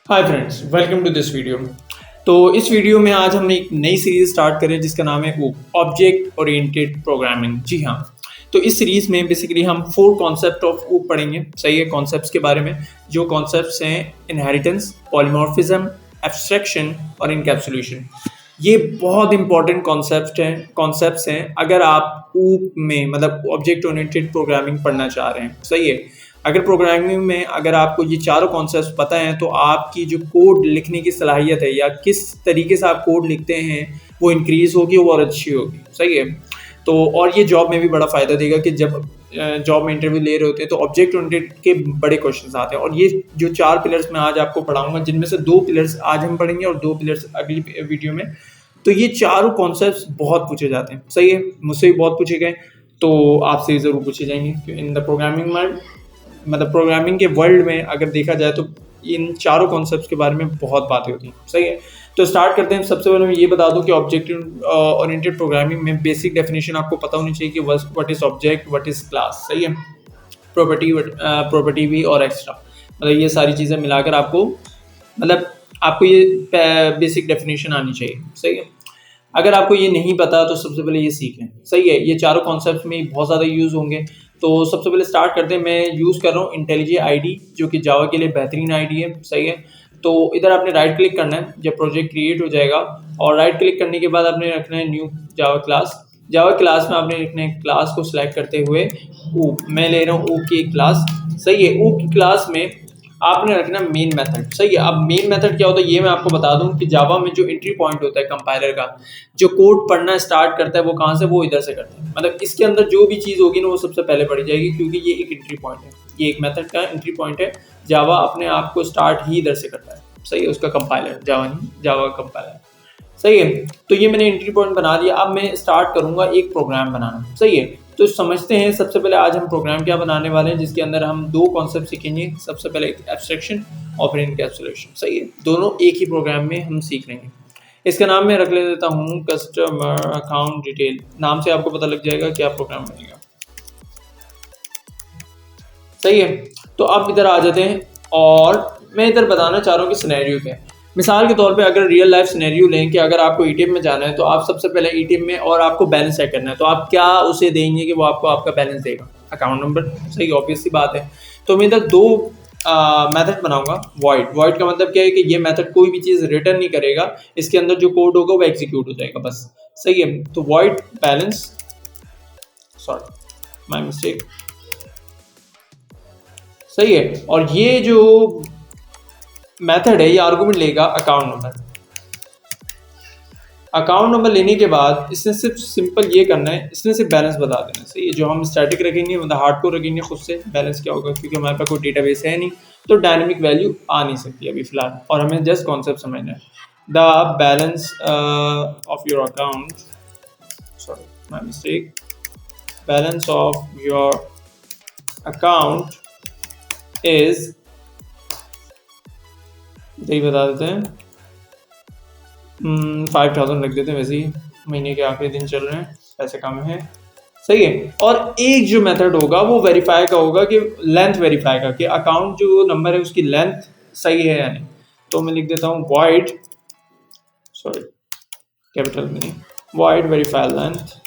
Hi friends, welcome to this video. तो इस video में आज हमने एक नई सीरीज स्टार्ट करें जिसका नाम है ऑब्जेक्ट ओरिएंटेड प्रोग्रामिंग। जी हाँ, तो इस सीरीज में बेसिकली हम 4 कॉन्सेप्ट ऑफ ऊप पढ़ेंगे। सही है, कॉन्सेप्ट्स के बारे में। जो कॉन्सेप्ट्स हैं इनहेरिटेंस, पॉलीमॉर्फिज्म, एब्स्ट्रैक्शन और इनकैप्सुलेशन। ये बहुत इंपॉर्टेंट कॉन्सेप्ट्स हैं अगर आप ऊप में मतलब ऑब्जेक्ट ओरिएंटेड प्रोग्रामिंग पढ़ना चाह रहे हैं। सही है, अगर प्रोग्रामिंग में अगर आपको ये चारों कॉन्सेप्ट पता हैं तो आपकी जो कोड लिखने की सलाहियत है या किस तरीके से आप कोड लिखते हैं वो इंक्रीज होगी और अच्छी होगी। सही है, तो और ये जॉब में भी बड़ा फ़ायदा देगा कि जब जॉब में इंटरव्यू ले रहे होते हैं तो ऑब्जेक्ट ओरिएंटेड के बड़े क्वेश्चन आते हैं। और ये जो 4 पिलर्स मैं आज आपको पढ़ाऊंगा, जिनमें से 2 पिलर्स आज हम पढ़ेंगे और 2 पिलर्स अगली वीडियो में। तो ये चारों कॉन्सेप्ट्स बहुत पूछे जाते हैं। सही है, मुझसे भी बहुत पूछे गए, तो आपसे ज़रूर पूछे जाएंगे। इन द प्रोग्रामिंग वर्ल्ड, मतलब प्रोग्रामिंग के वर्ल्ड में अगर देखा जाए तो इन चारों कॉन्सेप्ट्स के बारे में बहुत बातें होती हैं। सही है, तो स्टार्ट करते हैं। सबसे पहले मैं ये बता दूं कि ऑब्जेक्ट ओरिएंटेड प्रोग्रामिंग में बेसिक डेफिनेशन आपको पता होनी चाहिए कि what is object, what is class. सही है, प्रॉपर्टी भी और एक्स्ट्रा, मतलब ये सारी चीज़ें मिलाकर आपको ये बेसिक डेफिनेशन आनी चाहिए। सही है, अगर आपको ये नहीं पता तो सबसे पहले ये सीखें। सही है, ये चारों कॉन्सेप्ट में बहुत ज़्यादा यूज़ होंगे। तो सबसे पहले स्टार्ट करते हैं। मैं यूज़ कर रहा हूँ इंटेलिजे आईडी, जो कि जावा के लिए बेहतरीन आईडी है। सही है, तो इधर आपने राइट क्लिक करना है जब प्रोजेक्ट क्रिएट हो जाएगा, और राइट क्लिक करने के बाद आपने रखना है new Java class. Java class में आपने रखना है क्लास को सिलेक्ट करते हुए ऊप, मैं ले रहा हूँ ऊप की क्लास। सही है, ऊप की क्लास में आपने रखना मेन मेथड। सही है, अब मेन मेथड क्या होता है ये मैं आपको बता दूं कि जावा में जो एंट्री पॉइंट होता है कंपाइलर का, जो कोड पढ़ना स्टार्ट करता है वो कहाँ से, वो इधर से करता है। मतलब इसके अंदर जो भी चीज़ होगी ना वो सबसे पहले पढ़ी जाएगी, क्योंकि ये एक एंट्री पॉइंट है, ये एक मेथड का एंट्री पॉइंट है। जावा अपने आप को स्टार्ट ही इधर से करता है। सही है, उसका कंपाइलर जावा नहीं, जावा का कंपाइलर। सही है, तो ये मैंने एंट्री पॉइंट बना दिया। अब मैं स्टार्ट करूंगा एक प्रोग्राम बनाना। सही है, तो समझते हैं सबसे पहले आज हम प्रोग्राम क्या बनाने वाले हैं, जिसके अंदर हम 2 कॉन्सेप्ट सीखेंगे। सबसे पहले एब्स्ट्रैक्शन और फिर इनकैप्सुलेशन। सही है, दोनों एक ही प्रोग्राम में हम सीख लेंगे। इसका नाम मैं रख ले देता हूँ कस्टमर अकाउंट डिटेल। नाम से आपको पता लग जाएगा क्या प्रोग्राम बनेगा। सही है, तो अब इधर आ जाते हैं और मैं इधर बताना चाह रहा हूँ कि सिनेरियो क्या है। मिसाल के तौर पे अगर रियल लाइफ सिनेरियो लें कि अगर आपको एटीएम में जाना है तो आप सबसे पहले एटीएम में और आपको बैलेंस चेक करना है, तो आप क्या उसे देंगे कि वो आपको आपका बैलेंस देगा? Account number. सही, ऑब्वियस सी बात है। तो मैं इधर 2 मेथड बनाऊंगा। वॉइड का मतलब क्या है कि ये मेथड कोई भी चीज़ रिटर्न नहीं करेगा, इसके अंदर जो कोड होगा वो एग्जीक्यूट हो जाएगा बस। सही है, तो void balance, sorry my mistake. सही है, और ये जो मेथड है ये आर्गुमेंट लेगा अकाउंट नंबर। अकाउंट नंबर लेने के बाद इसने सिर्फ सिंपल ये करना है, इसने सिर्फ बैलेंस बता देना है। सही है, जो हम स्टैटिक रखेंगे मतलब हार्डकोर रखेंगे खुद से बैलेंस क्या होगा, क्योंकि हमारे पास कोई डेटाबेस है नहीं, तो डायनेमिक वैल्यू आ नहीं सकती अभी फिलहाल, और हमें जस्ट कॉन्सेप्ट समझना है। The balance of your account, sorry my mistake, balance of your account is, यही बता देते हैं 5000 रख देते हैं। वैसे ही महीने के आखिरी दिन चल रहे हैं, पैसे कम है। सही है, और एक जो मेथड होगा वो वेरीफाई का होगा कि लेंथ वेरीफाई का, कि अकाउंट जो नंबर है उसकी लेंथ सही है या नहीं। तो मैं लिख देता हूँ वॉइड, सॉरी कैपिटल में नहीं, void verify length.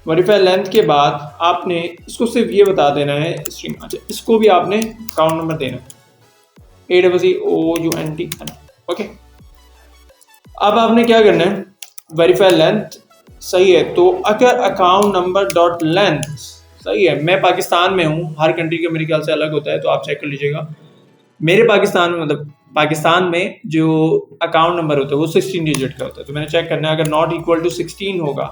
Verify length के बाद आपने इसको सिर्फ ये बता देना है स्ट्रिंग। अच्छा, इसको भी आपने अकाउंट नंबर देना है, AOUNT। ओके, अब आपने क्या करना है, वेरीफाई लेंथ। सही है, तो अगर अकाउंट नंबर डॉट लेंथ, सही है, मैं पाकिस्तान में हूँ, हर कंट्री का मेरे ख्याल से अलग होता है, तो आप चेक कर लीजिएगा। मेरे पाकिस्तान में मतलब पाकिस्तान में जो अकाउंट नंबर होता है वो 16 डिजिट का होता है। तो मैंने चेक करना है, अगर नॉट इक्वल टू 16 होगा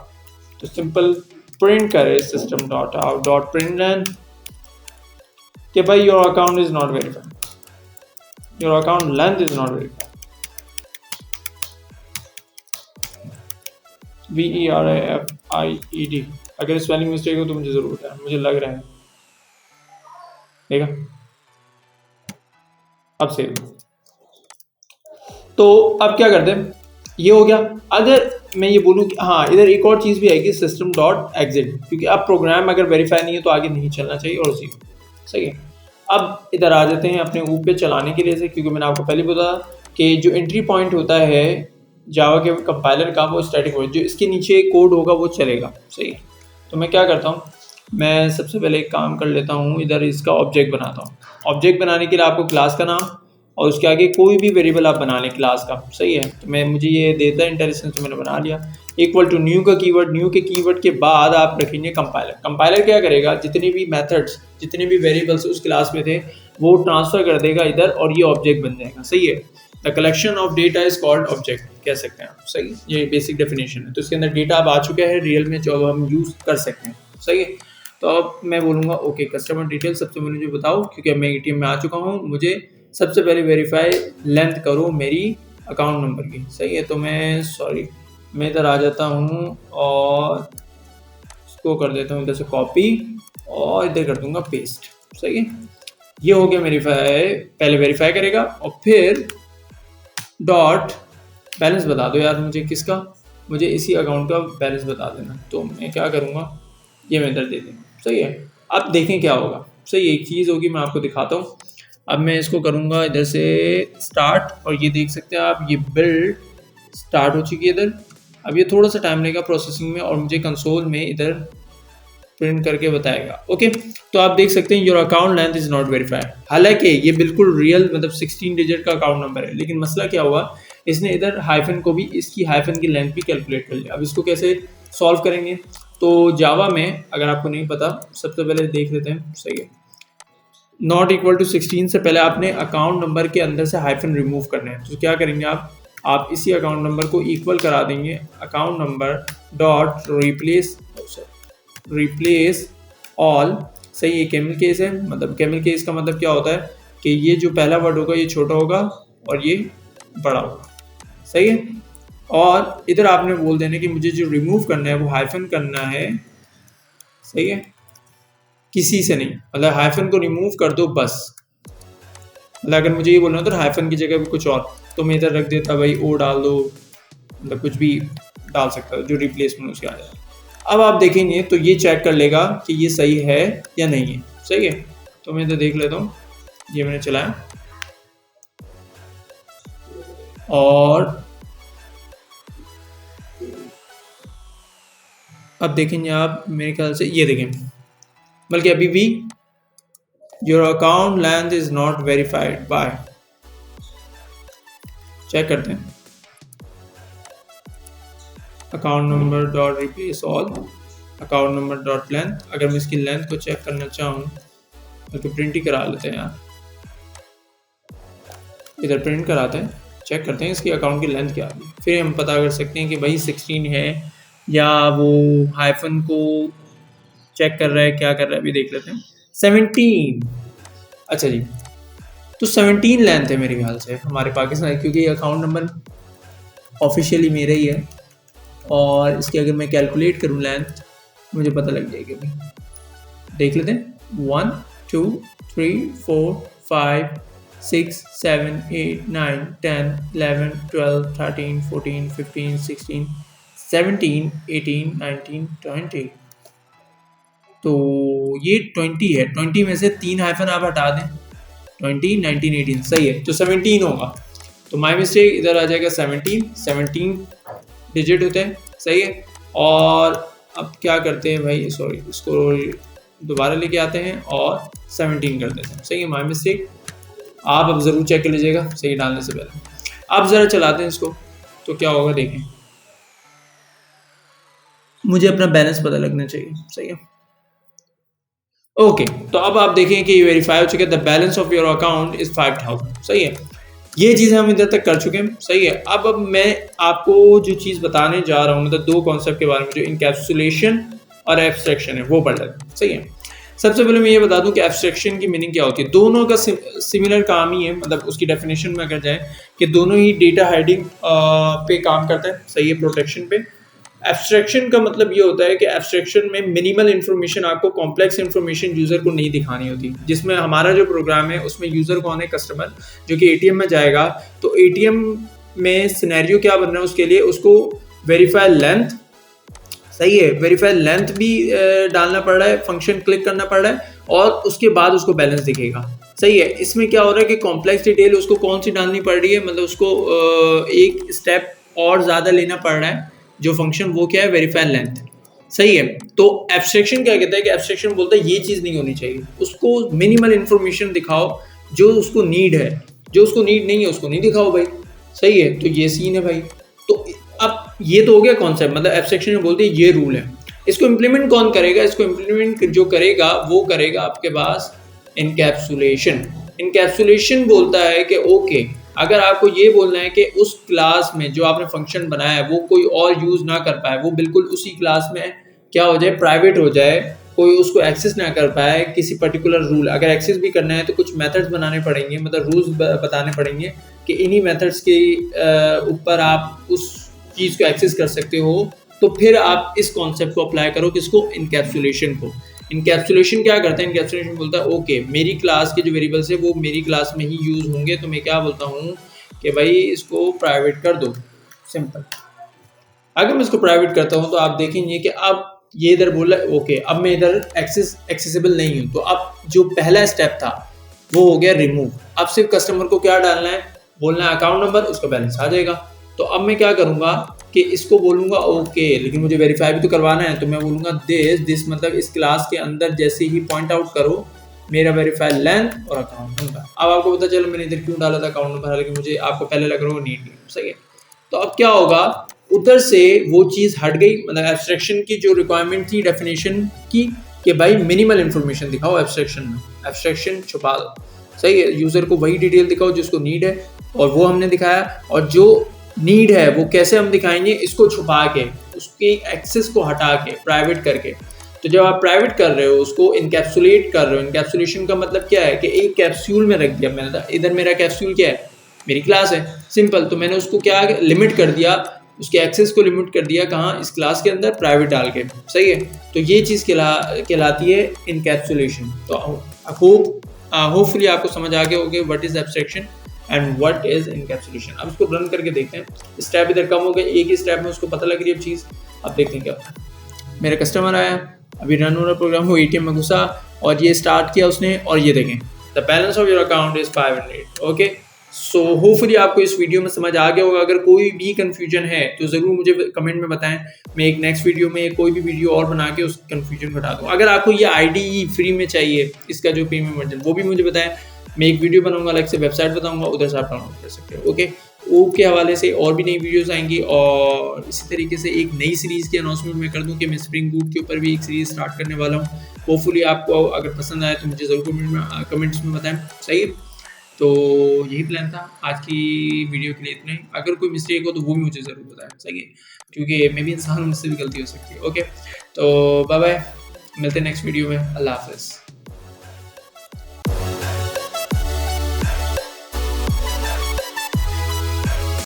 तो सिंपल प्रिंट करे system dot out dot println कि भाई your account is not verified, your account length is not verified. VERIFIED। अगर स्पेलिंग मिस्टेक हो तो मुझे जरूर बताएं, मुझे लग रहा है। देखा, अब सेव। तो अब क्या करते हैं, ये हो गया। अगर मैं ये बोलूँ कि हाँ इधर एक और चीज़ भी आएगी, सिस्टम डॉट एग्जिट, क्योंकि अब प्रोग्राम अगर वेरीफाई नहीं है तो आगे नहीं चलना चाहिए, और जीरो। सही है, अब इधर आ जाते हैं अपने ऊप पे चलाने के लिए से, क्योंकि मैंने आपको पहले बताया कि जो एंट्री पॉइंट होता है जावा के कंपाइलर का वो स्टैटिक पॉइंट, जो इसके नीचे कोड होगा वो चलेगा। सही है, तो मैं क्या करता हूँ, मैं सबसे पहले एक काम कर लेता हूँ, इधर इसका ऑब्जेक्ट बनाता हूँ। ऑब्जेक्ट बनाने के लिए आपको क्लास का नाम और उसके आगे कोई भी वेरिएबल आप बना लें क्लास का। सही है, तो मैं मुझे ये देता है इंटरेस्टेंस, तो मैंने बना लिया। इक्वल टू न्यू का कीवर्ड, न्यू के कीवर्ड के बाद आप रखेंगे कंपाइलर। कंपाइलर क्या करेगा, जितने भी मेथड्स, जितने भी वेरिएबल्स उस क्लास में थे वो ट्रांसफर कर देगा इधर और ये ऑब्जेक्ट बन जाएगा। सही है, the collection of data is called object कह सकते हैं आप। सही, ये बेसिक डेफिनेशन है। तो इसके अंदर डेटा अब आ चुका है रियल में जो अब हम यूज़ कर सकते हैं। सही है, तो अब मैं बोलूँगा ओके कस्टमर डिटेल सबसे पहले मुझे बताओ, क्योंकि अब मैं एटीएम में आ चुका हूँ, मुझे सबसे पहले वेरीफाई लेंथ करो मेरी अकाउंट नंबर की। सही है, तो मैं इधर आ जाता हूँ और इसको कर देता हूँ इधर से कॉपी और इधर कर दूंगा पेस्ट। सही है, ये हो गया वेरीफाई। पहले वेरीफाई करेगा और फिर डॉट बैलेंस बता दो यार मुझे किसका, मुझे इसी अकाउंट का बैलेंस बता देना। तो मैं क्या करूँगा, ये मैं इधर दे दूँ। सही है, अब देखें क्या होगा। सही, एक चीज़ होगी, मैं आपको दिखाता हूँ। अब मैं इसको करूँगा इधर से स्टार्ट और ये देख सकते हैं आप, ये बिल्ड स्टार्ट हो चुकी है इधर। अब ये थोड़ा सा टाइम लेगा प्रोसेसिंग में और मुझे कंसोल में इधर प्रिंट करके बताएगा। ओके, तो आप देख सकते हैं your account length is not verified. हालांकि ये बिल्कुल रियल मतलब 16 डिजिट का अकाउंट नंबर है, लेकिन मसला क्या हुआ, इसने इधर हाइफन को भी, इसकी हाइफन की लेंथ भी कैलकुलेट कर लिया। अब इसको कैसे सॉल्व करेंगे, तो जावा में अगर आपको नहीं पता सबसे पहले देख लेते हैं। सही है, नॉट इक्वल टू 16 से पहले आपने अकाउंट नंबर के अंदर से हाइफन रिमूव करना है। तो क्या करेंगे आप इसी अकाउंट नंबर को इक्वल करा देंगे account number dot replace all. सही है, कैमल केस है, मतलब कैमल केस का मतलब क्या होता है कि ये जो पहला वर्ड होगा ये छोटा होगा और ये बड़ा होगा। सही है, और इधर आपने बोल देना कि मुझे जो रिमूव करना है वो हाइफन करना है। सही है, किसी से नहीं, मतलब हाइफन को रिमूव कर दो बस। मतलब अगर मुझे ये बोलना हो तो हाइफन की जगह कुछ और, तो मैं इधर रख देता भाई ओ डाल दो, मतलब कुछ भी डाल सकता है जो रिप्लेसमेंट उसके आ जाए। अब आप देखेंगे तो ये चेक कर लेगा कि ये सही है या नहीं है। सही है, तो मैं इधर देख लेता हूँ, ये मैंने चलाया और अब देखेंगे आप, मेरे ख्याल से ये देखें, बल्कि अभी भी your account length is not verified by, check करते हैं account number dot replace all account number dot length. अगर मैं इसकी लेंथ को चेक करना चाहूँ तो प्रिंट ही करा लेते हैं यार, इधर प्रिंट कराते हैं, चेक करते हैं इसकी अकाउंट की लेंथ क्या है, फिर हम पता कर सकते हैं कि भाई 16 है या वो हाइफन को चेक कर रहा है, क्या कर रहा है, अभी देख लेते हैं। 17, अच्छा जी, तो 17 लेंथ है मेरे ख्याल से हमारे पाकिस्तान, क्योंकि अकाउंट नंबर ऑफिशियली मेरा ही है और इसकी अगर मैं कैलकुलेट करूँ लेंथ मुझे पता लग जाएगी। अभी देख लेते हैं, 1 2 3 4 5 6 7 8 9 10 11 12 13 14 15 16 17 18 19 20, तो ये 20 है। 20 में से 3 हाइफन आप हटा दें, 20 19 18, सही है, तो 17 होगा। तो माई मिस्टेक, इधर आ जाएगा 17 डिजिट होते हैं। सही है, और अब क्या करते हैं भाई, सॉरी, इसको दोबारा लेके आते हैं और 17 कर देते हैं। सही है, माई मिस्टेक, आप अब ज़रूर चेक कर लीजिएगा सही डालने से पहले। आप ज़रा चलाते हैं इसको तो क्या होगा देखें, मुझे अपना बैलेंस पता लगना चाहिए। सही है, ओके, तो अब आप देखें कि ये वेरीफाई हो चुका है, the balance of your account is 5000। सही है, ये चीज़ हम इधर तक कर चुके हैं। सही है, अब मैं आपको जो चीज़ बताने जा रहा हूँ, मतलब 2 कॉन्सेप्ट के बारे में, जो इनकैप्सुलेशन और एब्स्ट्रैक्शन है, वो पढ़ लेते हैं। सही है, सबसे पहले मैं ये बता दूं कि एब्स्ट्रैक्शन की मीनिंग क्या होती है। दोनों का सिमिलर काम ही है, मतलब उसकी डेफिनेशन में अगर जाए कि दोनों ही डेटा हाइडिंग पे काम करता है। सही है, प्रोटेक्शन पे। एब्स्ट्रैक्शन का मतलब ये होता है कि एब्स्ट्रैक्शन में मिनिमल इन्फॉर्मेशन, आपको कॉम्प्लेक्स इन्फॉर्मेशन यूज़र को नहीं दिखानी होती, जिसमें हमारा जो प्रोग्राम है उसमें यूज़र कौन है, कस्टमर, जो कि एटीएम में जाएगा। तो एटीएम में सिनेरियो क्या बन रहा है उसके लिए, उसको वेरीफाई लेंथ, सही है, वेरीफाई लेंथ भी डालना पड़ रहा है, फंक्शन क्लिक करना पड़ रहा है और उसके बाद उसको बैलेंस दिखेगा। सही है, इसमें क्या हो रहा है कि कॉम्प्लेक्स डिटेल उसको कौन सी डालनी पड़ रही है, मतलब उसको एक स्टेप और ज़्यादा लेना पड़ रहा है। जो फंक्शन वो क्या है, वेरीफाई लेंथ। सही है, तो एब्स्ट्रैक्शन क्या कहता है कि एब्स्ट्रैक्शन बोलता है ये चीज़ नहीं होनी चाहिए, उसको मिनिमल इन्फॉर्मेशन दिखाओ जो उसको नीड है, जो उसको नीड नहीं है उसको नहीं दिखाओ भाई। सही है, तो ये सीन है भाई। तो अब ये तो हो गया कॉन्सेप्ट, मतलब एब्स्ट्रैक्शन में बोलते हैं ये रूल है। इसको इम्प्लीमेंट कौन करेगा, इसको इम्प्लीमेंट जो करेगा वो करेगा आपके पास इनकैप्सुलेशन। इनकैप्सुलेशन बोलता है कि ओके, अगर आपको ये बोलना है कि उस क्लास में जो आपने फंक्शन बनाया है वो कोई और यूज़ ना कर पाए, वो बिल्कुल उसी क्लास में क्या हो जाए, प्राइवेट हो जाए, कोई उसको एक्सेस ना कर पाए, किसी पर्टिकुलर रूल, अगर एक्सेस भी करना है तो कुछ मेथड्स बनाने पड़ेंगे, मतलब रूल्स बताने पड़ेंगे कि इन्हीं मेथड्स के ऊपर आप उस चीज़ को एक्सेस कर सकते हो। तो फिर आप इस कॉन्सेप्ट को अप्लाई करो, किसको, इनकैप्सुलेशन को। इनकैप्सुलेशन क्या करता है, इनकैप्सुलेशन बोलता है ओके मेरी क्लास के जो वेरिएबल्स है वो मेरी क्लास में ही यूज़ होंगे, तो मैं क्या बोलता हूँ कि भाई इसको प्राइवेट कर दो, सिंपल। अगर मैं इसको प्राइवेट करता हूँ तो आप देखेंगे कि अब ये इधर बोल रहा है ओके अब मैं इधर एक्सेसिबल नहीं हूँ, तो अब जो पहला स्टेप था वो हो गया रिमूव। अब सिर्फ कस्टमर को क्या डालना है, बोलना है अकाउंट नंबर, उसका बैलेंस आ जाएगा। तो अब मैं क्या करूँगा कि इसको बोलूँगा ओके, लेकिन मुझे वेरीफाई भी तो करवाना है, तो मैं बोलूँगा दिस मतलब इस क्लास के अंदर जैसे ही पॉइंट आउट करो मेरा वेरीफाई लेंथ और अकाउंट नंबर। अब आपको पता चलो मैंने इधर क्यों डाला था अकाउंट नंबर, हालांकि मुझे आपको पहले लग रहा होगा नीड नहीं, सही है। तो अब क्या होगा, उधर से वो चीज़ हट गई, मतलब एब्स्ट्रैक्शन की जो रिक्वायरमेंट थी डेफिनेशन की कि भाई मिनिमल इन्फॉर्मेशन दिखाओ एब्स्ट्रैक्शन में, एब्स्ट्रैक्शन छुपा दो। सही है, यूज़र को वही डिटेल दिखाओ जिसको नीड है, और वो हमने दिखाया। और जो नीड है वो कैसे हम दिखाएंगे, इसको छुपा के, उसके एक्सेस को हटा के, प्राइवेट करके। तो जब आप प्राइवेट कर रहे हो, उसको इनकैप्सुलेट कर रहे हो, इनकैप्सुलेशन का मतलब क्या है कि एक कैप्सूल में रख दिया मैंने, इधर मेरा कैप्सूल क्या है, मेरी क्लास है, सिंपल। तो मैंने उसको क्या लिमिट कर दिया, उसके एक्सेस को लिमिट कर दिया, कहाँ, इस क्लास के अंदर प्राइवेट डाल के। सही है, तो ये चीज़ कहलाती है इनकैप्सुलेशन। तो होपफुली आपको समझ आ गए होंगे what is abstraction and what is encapsulation. अब इसको रन करके देखते हैं, स्टेप इधर कम हो गए, एक ही स्टेप में उसको पता लग रही है अब चीज़। अब देखते हैं क्या होता है। मेरा कस्टमर आया, अभी रन हो रहा प्रोग्राम, वो ATM में घुसा और ये स्टार्ट किया उसने, और ये देखें the balance of your account is 500। Okay, so hopefully आपको इस वीडियो में समझ आ गया होगा। अगर कोई भी कंफ्यूजन है तो ज़रूर मुझे कमेंट में बताएं, मैं एक नेक्स्ट वीडियो में कोई भी वीडियो और बना के उस कंफ्यूजन घटा दूँ। अगर आपको ये IDE फ्री में चाहिए, इसका जो प्रीमियम वर्जन, वो भी मुझे बताएं, मैं एक वीडियो बनाऊंगा, अलग से वेबसाइट बताऊंगा, उधर से आप डाउनलोड कर सकते हो। ओके, के हवाले से और भी नई वीडियोस आएंगी, और इसी तरीके से एक नई सीरीज़ की अनाउंसमेंट मैं कर दूं कि मैं स्प्रिंग बूट के ऊपर भी एक सीरीज़ स्टार्ट करने वाला हूं। होपफुली आपको अगर पसंद आए तो मुझे ज़रूर कमेंट्स में बताएं। सही है, तो यही प्लान था आज की वीडियो के लिए, इतना ही। अगर कोई मिस्टेक हो तो वो भी मुझे ज़रूर बताएं, सही है, क्योंकि मैं भी इंसान हूं, मुझसे भी गलती हो सकती है। ओके, तो बाय बाय, मिलते हैं नेक्स्ट वीडियो में, अल्लाह हाफ़िज़।